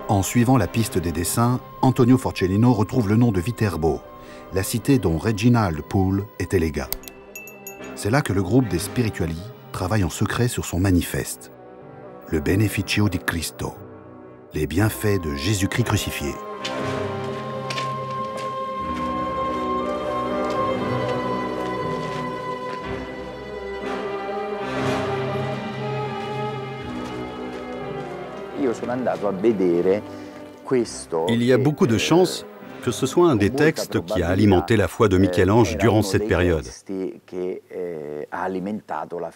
En suivant la piste des dessins, Antonio Forcellino retrouve le nom de Viterbo, la cité dont Reginald Pole était légat. C'est là que le groupe des Spirituali travaille en secret sur son manifeste, le Beneficio di Cristo, les bienfaits de Jésus-Christ crucifié. Il y a beaucoup de chances que ce soit un des textes qui a alimenté la foi de Michel-Ange durant cette période,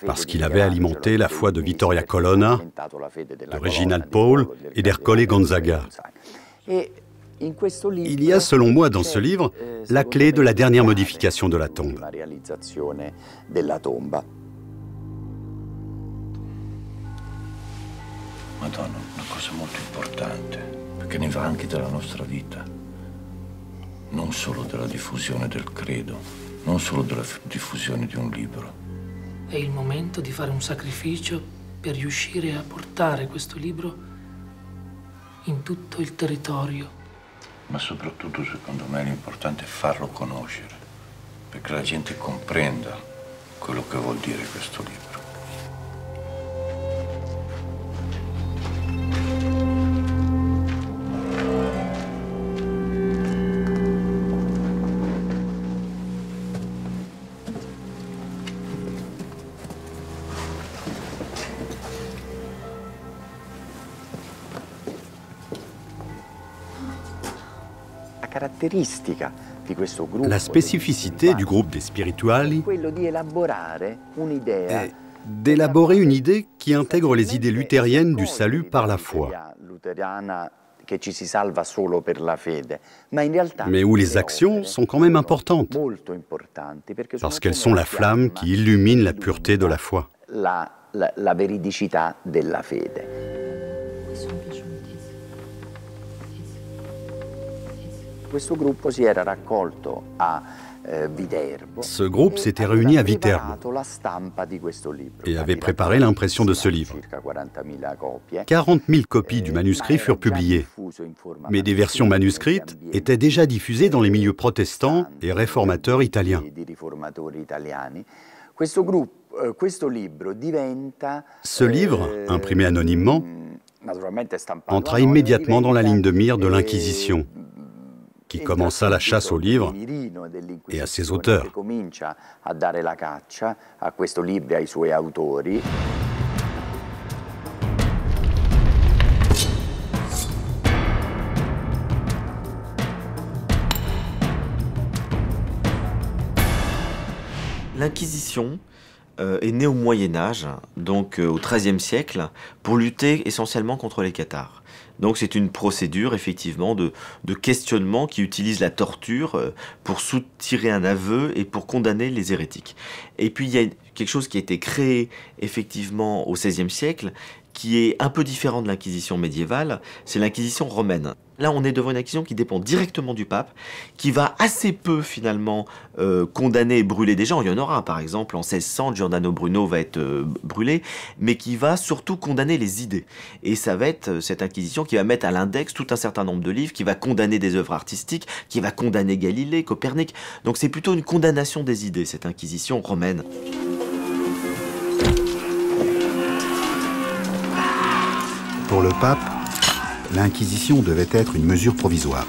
parce qu'il avait alimenté la foi de Vittoria Colonna, de Reginald Pole et d'Ercole Gonzaga. Il y a, selon moi, dans ce livre, la clé de la dernière modification de la tombe. Madonna, una cosa molto importante, perché ne va anche della nostra vita. Non solo della diffusione del credo, non solo della diffusione di un libro. È il momento di fare un sacrificio per riuscire a portare questo libro in tutto il territorio. Ma soprattutto, secondo me, l'importante è farlo conoscere, perché la gente comprenda quello che vuol dire questo libro. La spécificité du groupe des Spirituali est d'élaborer une idée qui intègre les idées luthériennes du salut par la foi, mais où les actions sont quand même importantes, parce qu'elles sont la flamme qui illumine la pureté de la foi. Ce groupe s'était réuni à Viterbo et avait préparé l'impression de ce livre. 40 000 copies du manuscrit furent publiées, mais des versions manuscrites étaient déjà diffusées dans les milieux protestants et réformateurs italiens. Ce livre, imprimé anonymement, entra immédiatement dans la ligne de mire de l'Inquisition, qui commença la chasse aux livres et à ses auteurs. L'Inquisition est née au Moyen-Âge, donc au XIIIe siècle, pour lutter essentiellement contre les cathares. Donc c'est une procédure effectivement de questionnement qui utilise la torture pour soutirer un aveu et pour condamner les hérétiques. Et puis il y a quelque chose qui a été créé effectivement au XVIe siècle, qui est un peu différent de l'Inquisition médiévale, c'est l'Inquisition romaine. Là, on est devant une inquisition qui dépend directement du pape, qui va assez peu, finalement, condamner et brûler des gens. Il y en aura, par exemple, en 1600, Giordano Bruno va être brûlé, mais qui va surtout condamner les idées. Et ça va être cette inquisition qui va mettre à l'index tout un certain nombre de livres, qui va condamner des œuvres artistiques, qui va condamner Galilée, Copernic. Donc c'est plutôt une condamnation des idées, cette inquisition romaine. Pour le pape, l'Inquisition devait être une mesure provisoire.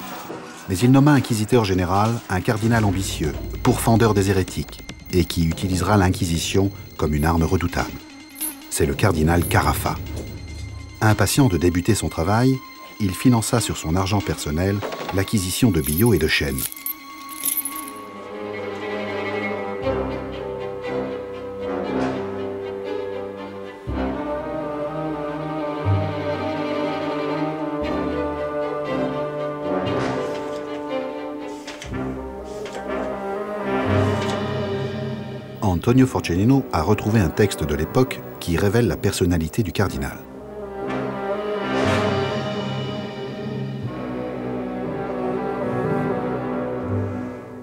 Mais il nomma inquisiteur général un cardinal ambitieux, pourfendeur des hérétiques, et qui utilisera l'Inquisition comme une arme redoutable. C'est le cardinal Carafa. Impatient de débuter son travail, il finança sur son argent personnel l'acquisition de billots et de chaînes. Antonio Forcellino a retrouvé un texte de l'époque qui révèle la personnalité du cardinal.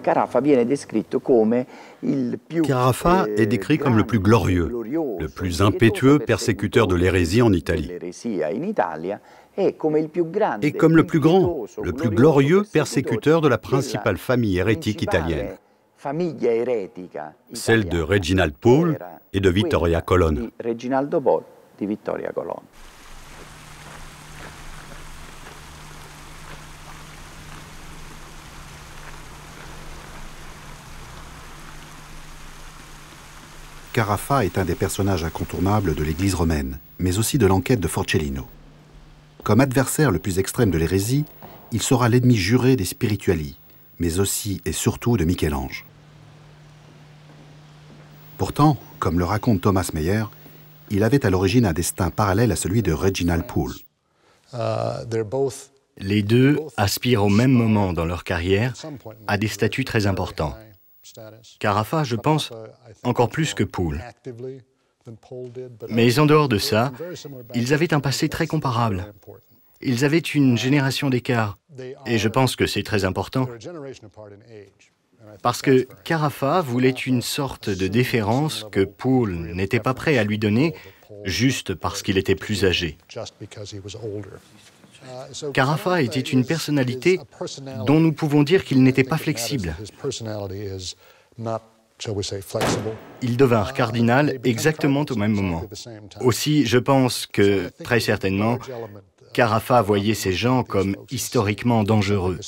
Carafa est décrit comme le plus glorieux, le plus impétueux persécuteur de l'hérésie en Italie. et comme le plus grand, le plus glorieux persécuteur de la principale famille hérétique italienne, celle de Reginald Pole et de Vittoria Colonna. Carafa est un des personnages incontournables de l'Église romaine, mais aussi de l'enquête de Forcellino. Comme adversaire le plus extrême de l'hérésie, il sera l'ennemi juré des spirituali, mais aussi et surtout de Michel-Ange. Pourtant, comme le raconte Thomas Meyer, il avait à l'origine un destin parallèle à celui de Reginald Pole. Les deux aspirent au même moment dans leur carrière à des statuts très importants. Carafa, je pense, encore plus que Pole. Mais en dehors de ça, ils avaient un passé très comparable. Ils avaient une génération d'écart, et je pense que c'est très important. Parce que Carafa voulait une sorte de déférence que Pole n'était pas prêt à lui donner, juste parce qu'il était plus âgé. Carafa était une personnalité dont nous pouvons dire qu'il n'était pas flexible. Ils devinrent cardinal exactement au même moment. Aussi, je pense que, très certainement, Carafa voyait ces gens comme historiquement dangereux.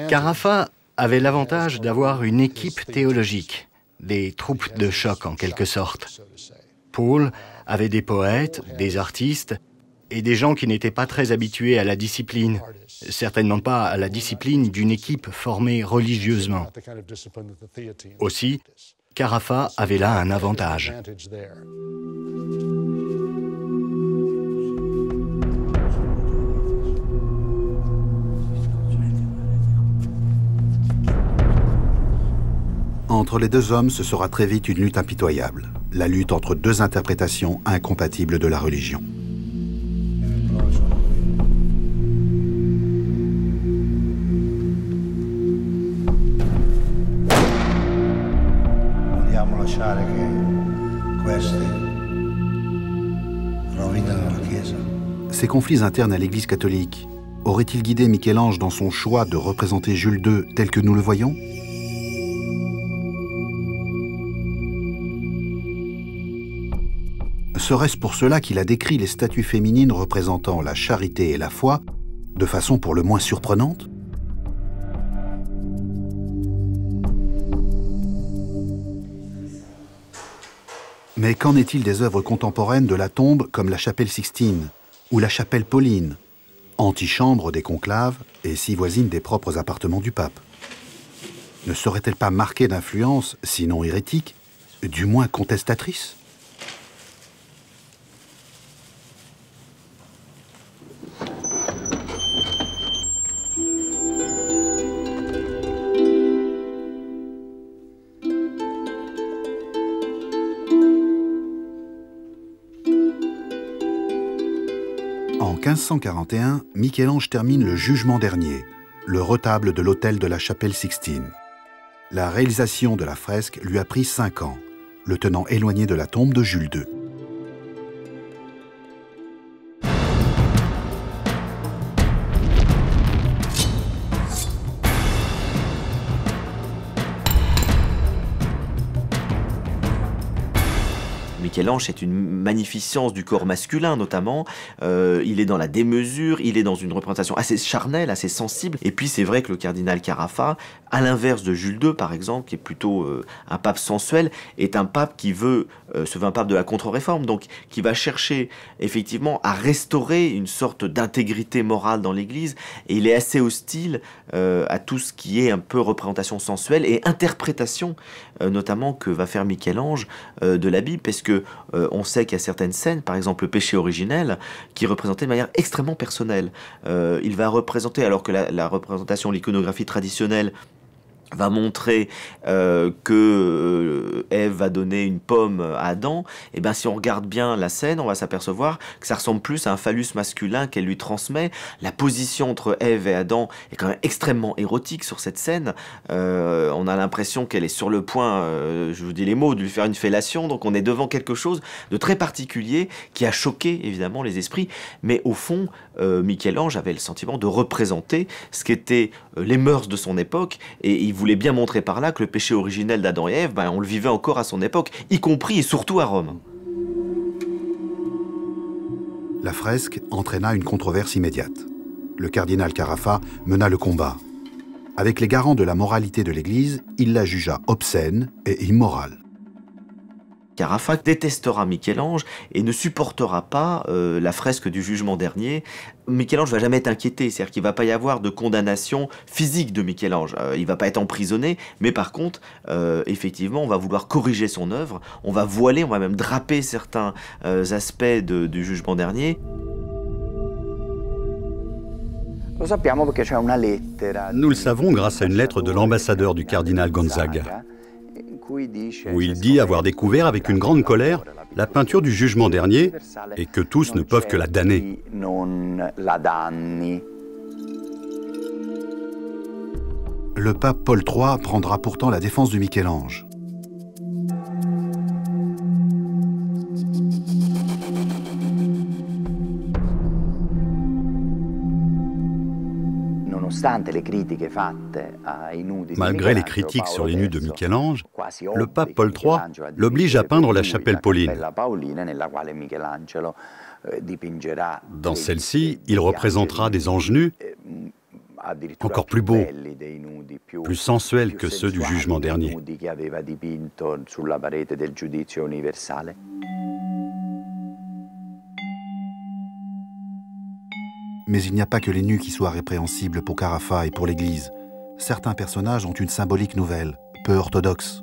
Carafa avait l'avantage d'avoir une équipe théologique, des troupes de choc en quelque sorte. Pole avait des poètes, des artistes et des gens qui n'étaient pas très habitués à la discipline, certainement pas à la discipline d'une équipe formée religieusement. Aussi, Carafa avait là un avantage. Entre les deux hommes, ce sera très vite une lutte impitoyable, la lutte entre deux interprétations incompatibles de la religion. Vogliamo lasciare che questi rovinano la Chiesa. Ces conflits internes à l'Église catholique auraient-ils guidé Michel-Ange dans son choix de représenter Jules II tel que nous le voyons ? Serait-ce pour cela qu'il a décrit les statues féminines représentant la charité et la foi de façon pour le moins surprenante ? Mais qu'en est-il des œuvres contemporaines de la tombe comme la chapelle Sixtine ou la chapelle Pauline, antichambre des conclaves et si voisine des propres appartements du pape? Ne serait-elle pas marquée d'influence, sinon hérétique, du moins contestatrice ? En 1541, Michel-Ange termine le Jugement dernier, le retable de l'autel de la chapelle Sixtine. La réalisation de la fresque lui a pris 5 ans, le tenant éloigné de la tombe de Jules II. Michel-Ange, c'est une magnificence du corps masculin notamment, il est dans la démesure, il est dans une représentation assez charnelle, assez sensible, et puis c'est vrai que le cardinal Carafa, à l'inverse de Jules II par exemple, qui est plutôt un pape sensuel, est un pape qui se veut un pape de la contre-réforme, donc qui va chercher effectivement à restaurer une sorte d'intégrité morale dans l'Église, et il est assez hostile à tout ce qui est un peu représentation sensuelle et interprétation notamment que va faire Michel-Ange de la Bible, parce que on sait qu'il y a certaines scènes, par exemple le péché originel, qui est représenté de manière extrêmement personnelle. Il va représenter, alors que la représentation, l'iconographie traditionnelle va montrer que Ève va donner une pomme à Adam, et bien si on regarde bien la scène, on va s'apercevoir que ça ressemble plus à un phallus masculin qu'elle lui transmet. La position entre Ève et Adam est quand même extrêmement érotique sur cette scène. On a l'impression qu'elle est sur le point, je vous dis les mots, de lui faire une fellation, donc on est devant quelque chose de très particulier qui a choqué évidemment les esprits, mais au fond, Michel-Ange avait le sentiment de représenter ce qu'étaient les mœurs de son époque, et il voulait bien montrer par là que le péché originel d'Adam et Ève, on le vivait encore à son époque, y compris et surtout à Rome. La fresque entraîna une controverse immédiate. Le cardinal Carafa mena le combat. Avec les garants de la moralité de l'Église, il la jugea obscène et immorale. Carafa détestera Michel-Ange et ne supportera pas la fresque du jugement dernier. Michel-Ange ne va jamais être inquiété, c'est-à-dire qu'il ne va pas y avoir de condamnation physique de Michel-Ange. Il ne va pas être emprisonné, mais par contre, effectivement, on va vouloir corriger son œuvre, on va voiler, on va même draper certains aspects du jugement dernier. Nous le savons grâce à une lettre de l'ambassadeur du cardinal Gonzaga, où il dit avoir découvert avec une grande colère la peinture du jugement dernier et que tous ne peuvent que la damner. Le pape Paul III prendra pourtant la défense de Michel-Ange. Malgré les critiques sur les nus de Michel-Ange, le pape Paul III l'oblige à peindre la chapelle Pauline. Dans celle-ci, il représentera des anges nus encore plus beaux, plus sensuels que ceux du jugement dernier. Mais il n'y a pas que les nus qui soient répréhensibles pour Carafa et pour l'Église. Certains personnages ont une symbolique nouvelle, peu orthodoxe.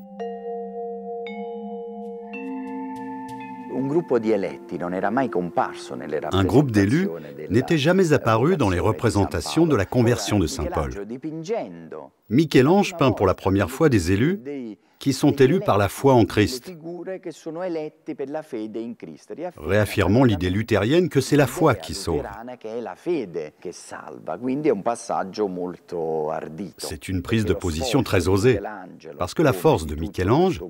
Un groupe d'élus n'était jamais apparu dans les représentations de la conversion de saint Paul. Michel-Ange peint pour la première fois des élus qui sont élus par la foi en Christ, réaffirmant l'idée luthérienne que c'est la foi qui sauve. C'est une prise de position très osée, parce que la force de Michel-Ange,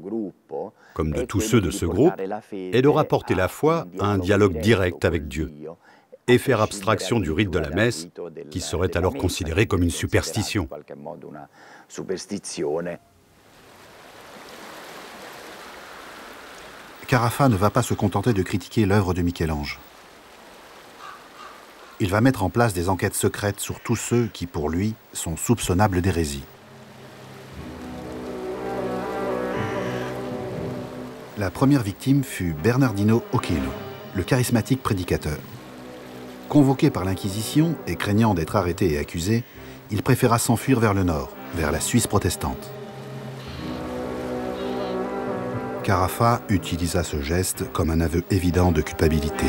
comme de tous ceux de ce groupe, est de rapporter la foi à un dialogue direct avec Dieu et faire abstraction du rite de la messe, qui serait alors considéré comme une superstition. Carafa ne va pas se contenter de critiquer l'œuvre de Michel-Ange. Il va mettre en place des enquêtes secrètes sur tous ceux qui, pour lui, sont soupçonnables d'hérésie. La première victime fut Bernardino Ochino, le charismatique prédicateur. Convoqué par l'Inquisition et craignant d'être arrêté et accusé, il préféra s'enfuir vers le nord, vers la Suisse protestante. Carafa utilisa ce geste comme un aveu évident de culpabilité.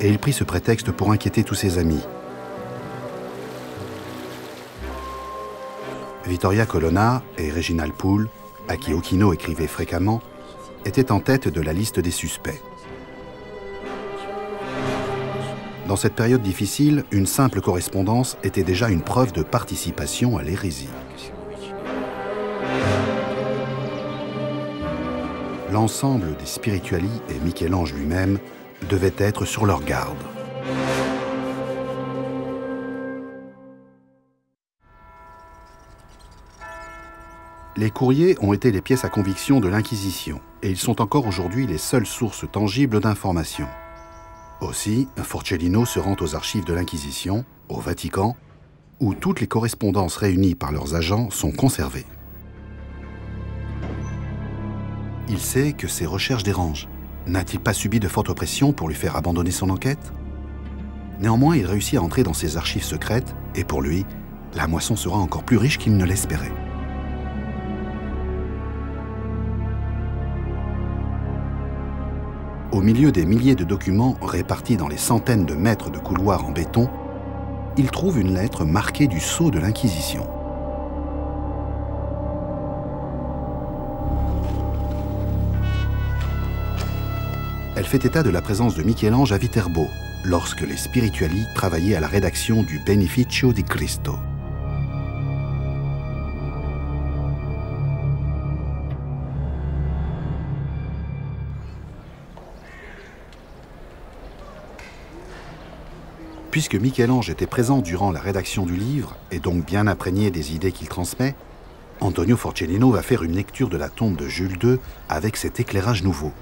Et il prit ce prétexte pour inquiéter tous ses amis. Vittoria Colonna et Reginald Poole, à qui Ochino écrivait fréquemment, étaient en tête de la liste des suspects. Dans cette période difficile, une simple correspondance était déjà une preuve de participation à l'hérésie. L'ensemble des spirituali et Michel-Ange lui-même devaient être sur leur garde. Les courriers ont été les pièces à conviction de l'Inquisition et ils sont encore aujourd'hui les seules sources tangibles d'informations. Aussi, Forcellino se rend aux archives de l'Inquisition, au Vatican, où toutes les correspondances réunies par leurs agents sont conservées. Il sait que ses recherches dérangent. N'a-t-il pas subi de fortes pressions pour lui faire abandonner son enquête? Néanmoins, il réussit à entrer dans ses archives secrètes et pour lui, la moisson sera encore plus riche qu'il ne l'espérait. Au milieu des milliers de documents répartis dans les centaines de mètres de couloirs en béton, il trouve une lettre marquée du sceau de l'Inquisition. Elle fait état de la présence de Michel-Ange à Viterbo, lorsque les spirituali travaillaient à la rédaction du Beneficio di Cristo. Puisque Michel-Ange était présent durant la rédaction du livre, et donc bien imprégné des idées qu'il transmet, Antonio Forcellino va faire une lecture de la tombe de Jules II avec cet éclairage nouveau.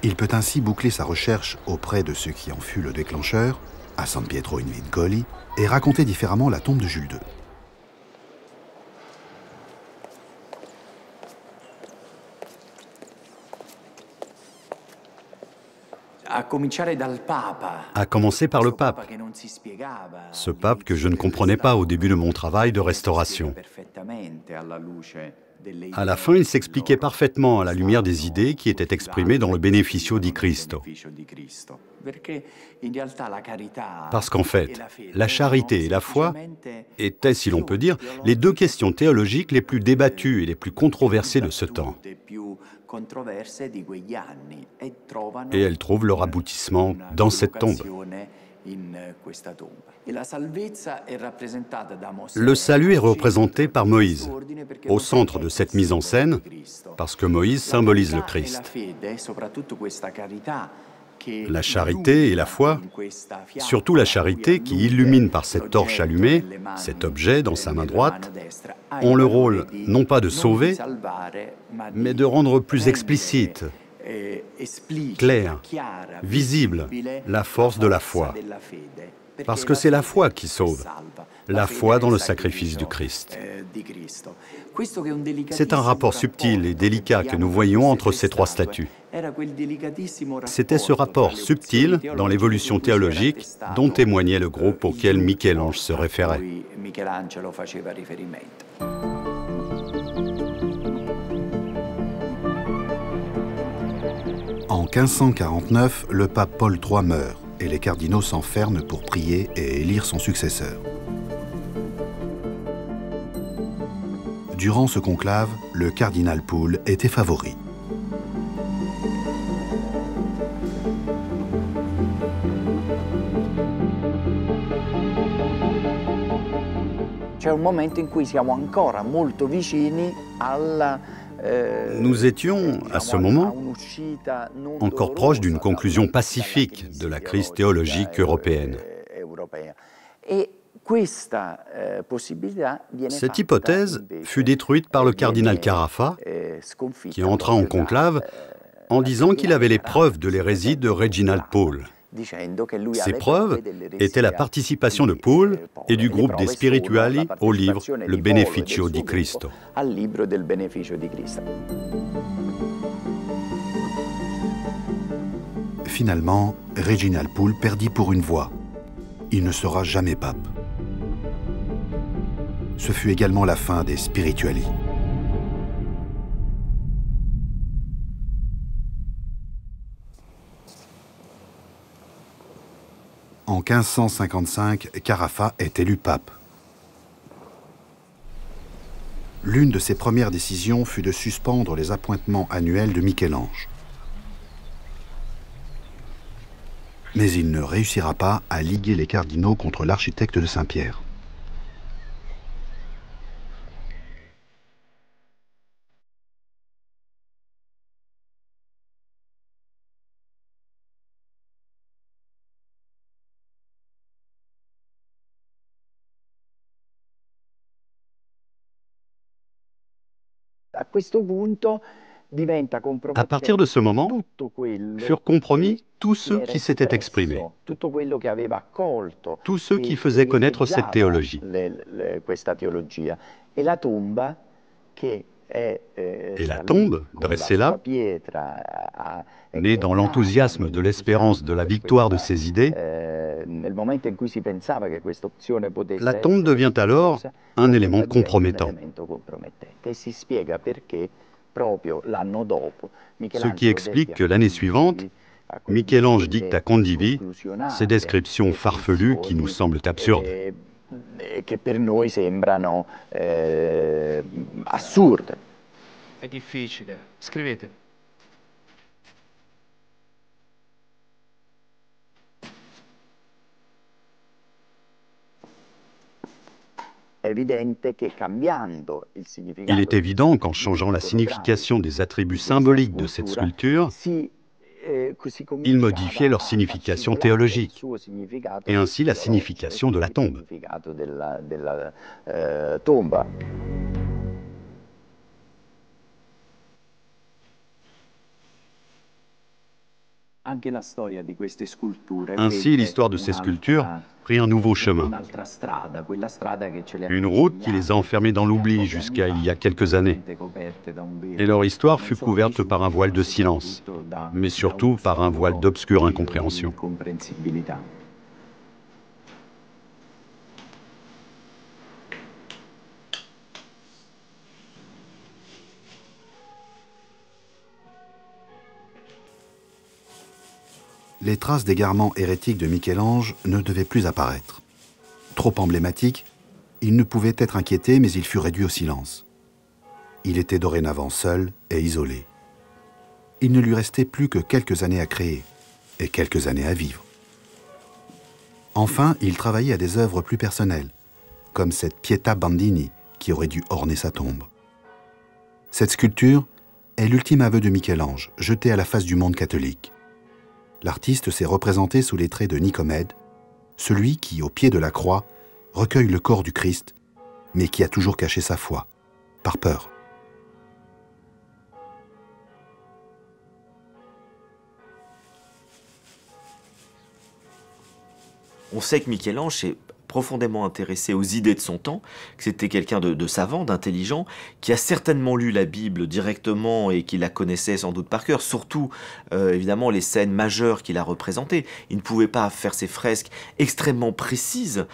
Il peut ainsi boucler sa recherche auprès de ce qui en fut le déclencheur, à San Pietro in Vincoli, et raconter différemment la tombe de Jules II. À commencer par le pape. Ce pape que je ne comprenais pas au début de mon travail de restauration. À la fin, il s'expliquait parfaitement à la lumière des idées qui étaient exprimées dans le Beneficio di Cristo. Parce qu'en fait, la charité et la foi étaient, si l'on peut dire, les deux questions théologiques les plus débattues et les plus controversées de ce temps. Et elles trouvent leur aboutissement dans cette tombe. Le salut est représenté par Moïse, au centre de cette mise en scène, parce que Moïse symbolise le Christ. La charité et la foi, surtout la charité qui illumine par cette torche allumée, cet objet dans sa main droite, ont le rôle non pas de sauver, mais de rendre plus explicite, claire, visible la force de la foi. Parce que c'est la foi qui sauve, la foi dans le sacrifice du Christ. C'est un rapport subtil et délicat que nous voyons entre ces trois statues. C'était ce rapport subtil dans l'évolution théologique dont témoignait le groupe auquel Michel-Ange se référait. En 1549, le pape Paul III meurt et les cardinaux s'enferment pour prier et élire son successeur. Durant ce conclave, le cardinal Poole était favori. Nous étions, à ce moment, encore proches d'une conclusion pacifique de la crise théologique européenne. Cette hypothèse fut détruite par le cardinal Carafa, qui entra en conclave en disant qu'il avait les preuves de l'hérésie de Reginald Pole. Ces preuves étaient la participation de Poole et du groupe des spirituali au livre Le Beneficio di Cristo. Finalement, Reginald Pole perdit pour une voix. Il ne sera jamais pape. Ce fut également la fin des spirituali. En 1555, Carafa est élu pape. L'une de ses premières décisions fut de suspendre les appointements annuels de Michel-Ange. Mais il ne réussira pas à liguer les cardinaux contre l'architecte de Saint-Pierre. À partir de ce moment, furent compromis tous ceux qui s'étaient exprimés, tous ceux qui faisaient connaître cette théologie. Et la tombe, dressée là, née dans l'enthousiasme de l'espérance de la victoire de ses idées, la tombe devient alors un élément compromettant. Ce qui explique que l'année suivante, Michel-Ange dicte à Condivi ces descriptions farfelues qui nous semblent absurdes. Che per noi sembrano assurde. È difficile. Scrivete. Il est évident qu'en changeant la signification des attributs symboliques de cette sculpture, il modifiait leur signification théologique, et ainsi la signification de la tombe. Ainsi, l'histoire de ces sculptures prit un nouveau chemin. Une route qui les a enfermés dans l'oubli jusqu'à il y a quelques années. Et leur histoire fut couverte par un voile de silence, mais surtout par un voile d'obscure incompréhension. Les traces d'égarements hérétiques de Michel-Ange ne devaient plus apparaître. Trop emblématique, il ne pouvait être inquiété, mais il fut réduit au silence. Il était dorénavant seul et isolé. Il ne lui restait plus que quelques années à créer et quelques années à vivre. Enfin, il travaillait à des œuvres plus personnelles, comme cette Pietà Bandini qui aurait dû orner sa tombe. Cette sculpture est l'ultime aveu de Michel-Ange, jeté à la face du monde catholique. L'artiste s'est représenté sous les traits de Nicomède, celui qui, au pied de la croix, recueille le corps du Christ, mais qui a toujours caché sa foi, par peur. On sait que Michel-Ange s'est profondément intéressé aux idées de son temps, que c'était quelqu'un de savant, d'intelligent, qui a certainement lu la Bible directement et qui la connaissait sans doute par cœur, surtout évidemment les scènes majeures qu'il a représentées. Il ne pouvait pas faire ses fresques extrêmement précises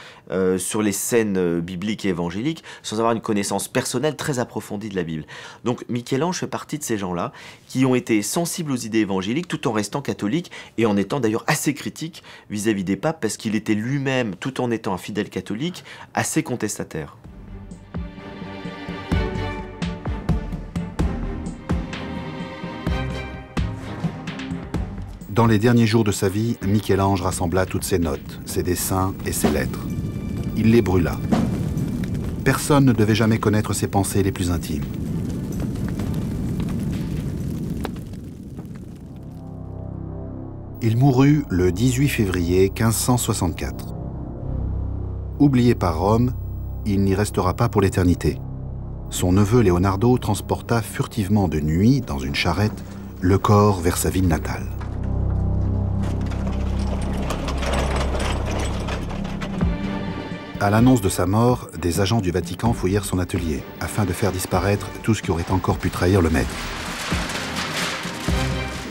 sur les scènes bibliques et évangéliques sans avoir une connaissance personnelle très approfondie de la Bible. Donc Michel-Ange fait partie de ces gens-là qui ont été sensibles aux idées évangéliques tout en restant catholique et en étant d'ailleurs assez critique vis-à-vis des papes parce qu'il était lui-même, tout en étant un fidèle catholique, assez contestataire. Dans les derniers jours de sa vie, Michel-Ange rassembla toutes ses notes, ses dessins et ses lettres. Il les brûla. Personne ne devait jamais connaître ses pensées les plus intimes. Il mourut le 18 février 1564. Oublié par Rome, il n'y restera pas pour l'éternité. Son neveu Leonardo transporta furtivement de nuit, dans une charrette, le corps vers sa ville natale. À l'annonce de sa mort, des agents du Vatican fouillèrent son atelier, afin de faire disparaître tout ce qui aurait encore pu trahir le maître.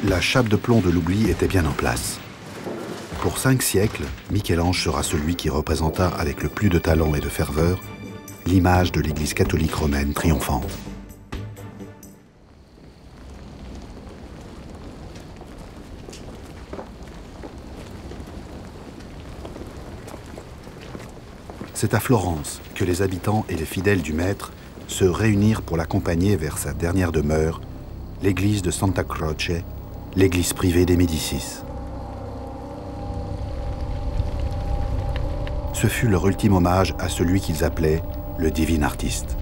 La chape de plomb de l'oubli était bien en place. Pour 5 siècles, Michel-Ange sera celui qui représenta avec le plus de talent et de ferveur l'image de l'Église catholique romaine triomphante. C'est à Florence que les habitants et les fidèles du Maître se réunirent pour l'accompagner vers sa dernière demeure, l'église de Santa Croce, l'église privée des Médicis. Ce fut leur ultime hommage à celui qu'ils appelaient le divin artiste.